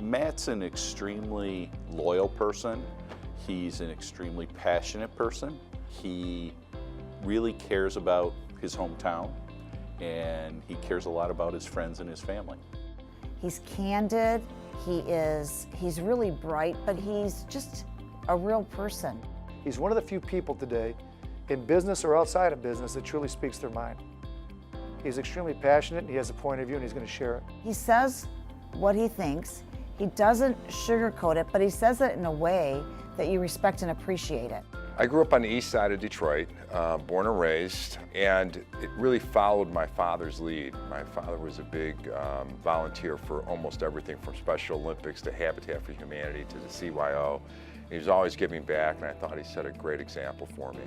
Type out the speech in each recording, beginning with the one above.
Matt's an extremely loyal person. He's an extremely passionate person. He really cares about his hometown, and he cares a lot about his friends and his family. He's candid, he's really bright, but he's just a real person. He's one of the few people today, in business or outside of business, that truly speaks their mind. He's extremely passionate, he has a point of view, and he's going to share it. He says what he thinks. He doesn't sugarcoat it, but he says it in a way that you respect and appreciate it. I grew up on the east side of Detroit, born and raised, and it really followed my father's lead. My father was a big volunteer for almost everything from Special Olympics to Habitat for Humanity to the CYO. He was always giving back, and I thought he set a great example for me.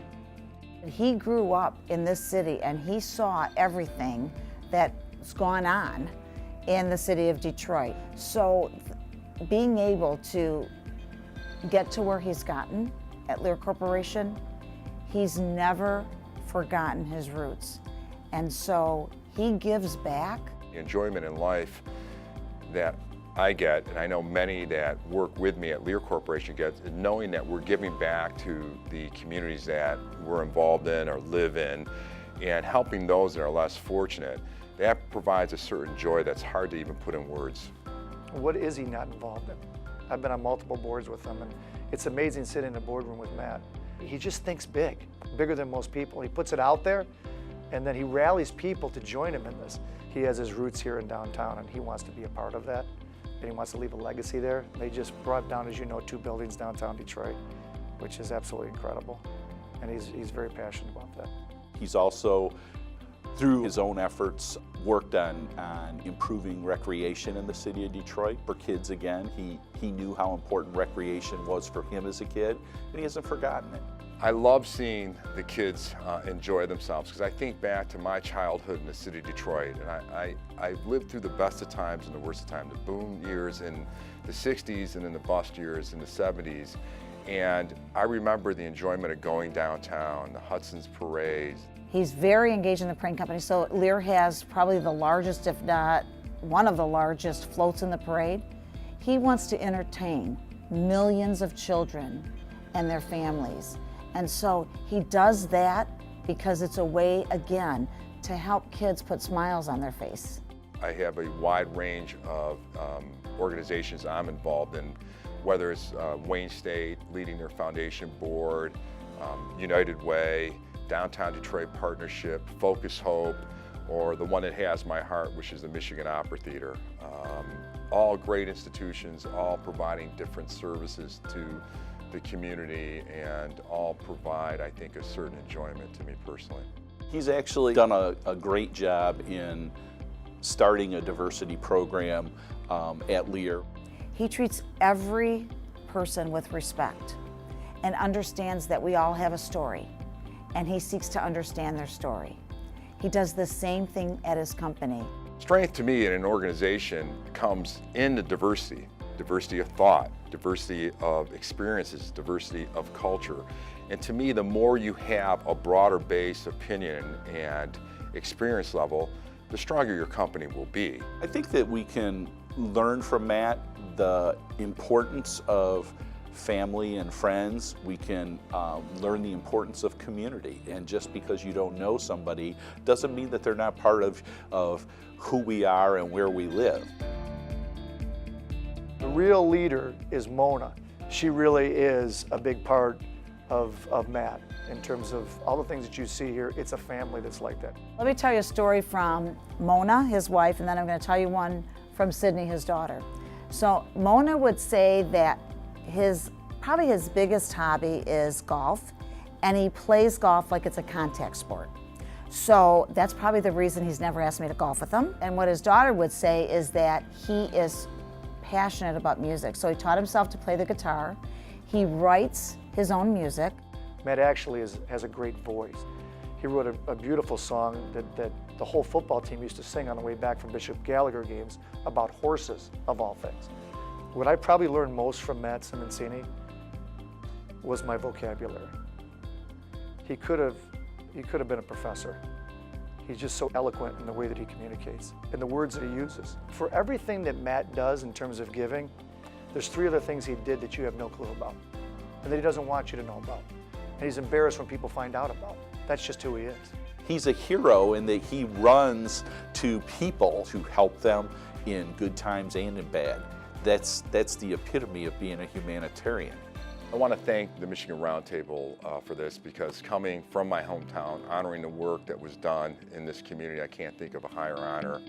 He grew up in this city and he saw everything that's gone on in the city of Detroit. So being able to get to where he's gotten at Lear Corporation, he's never forgotten his roots. And so he gives back. The enjoyment in life that I get, and I know many that work with me at Lear Corporation get, knowing that we're giving back to the communities that we're involved in or live in, and helping those that are less fortunate, that provides a certain joy that's hard to even put in words. What is he not involved in? I've been on multiple boards with him, and it's amazing sitting in a boardroom with Matt. He just thinks big, bigger than most people. He puts it out there, and then he rallies people to join him in this. He has his roots here in downtown, and he wants to be a part of that, and he wants to leave a legacy there. They just brought down, as you know, 2 buildings downtown Detroit, which is absolutely incredible, and he's very passionate about that. He's also, through his own efforts, worked on improving recreation in the city of Detroit for kids again. He knew how important recreation was for him as a kid, and he hasn't forgotten it. I love seeing the kids enjoy themselves, because I think back to my childhood in the city of Detroit, and I've lived through the best of times and the worst of times, the boom years in the 60s and then the bust years in the 70s. And I remember the enjoyment of going downtown, the Hudson's parades. He's very engaged in the parade company, so Lear has probably the largest, if not one of the largest, floats in the parade. He wants to entertain millions of children and their families. And so he does that because it's a way, again, to help kids put smiles on their face. I have a wide range of organizations I'm involved in, whether it's Wayne State, leading their foundation board, United Way, Downtown Detroit Partnership, Focus Hope, or the one that has my heart, which is the Michigan Opera Theater. All great institutions, all providing different services to the community, and all provide, I think, a certain enjoyment to me personally. He's actually done a great job in starting a diversity program at Lear. He treats every person with respect and understands that we all have a story, and he seeks to understand their story. He does the same thing at his company. Strength to me in an organization comes in the diversity of thought, diversity of experiences, diversity of culture. And to me, the more you have a broader base opinion and experience level, the stronger your company will be. I think that we can learn from Matt the importance of family and friends. We can learn the importance of community. And just because you don't know somebody doesn't mean that they're not part of who we are and where we live. The real leader is Mona. She really is a big part of Matt in terms of all the things that you see here. It's a family that's like that. Let me tell you a story from Mona, his wife, and then I'm going to tell you one from Sydney, his daughter. So Mona would say that probably his biggest hobby is golf, and he plays golf like it's a contact sport. So that's probably the reason he's never asked me to golf with him. And what his daughter would say is that he is passionate about music. So he taught himself to play the guitar. He writes his own music. Matt actually has a great voice. He wrote a beautiful song that the whole football team used to sing on the way back from Bishop Gallagher games about horses, of all things. What I probably learned most from Matt Simoncini was my vocabulary. He could have been a professor. He's just so eloquent in the way that he communicates and the words that he uses. For everything that Matt does in terms of giving, there's 3 other things he did that you have no clue about and that he doesn't want you to know about. And he's embarrassed when people find out about. That's just who he is. He's a hero in that he runs to people to help them in good times and in bad. That's the epitome of being a humanitarian. I want to thank the Michigan Roundtable for this, because coming from my hometown, honoring the work that was done in this community, I can't think of a higher honor.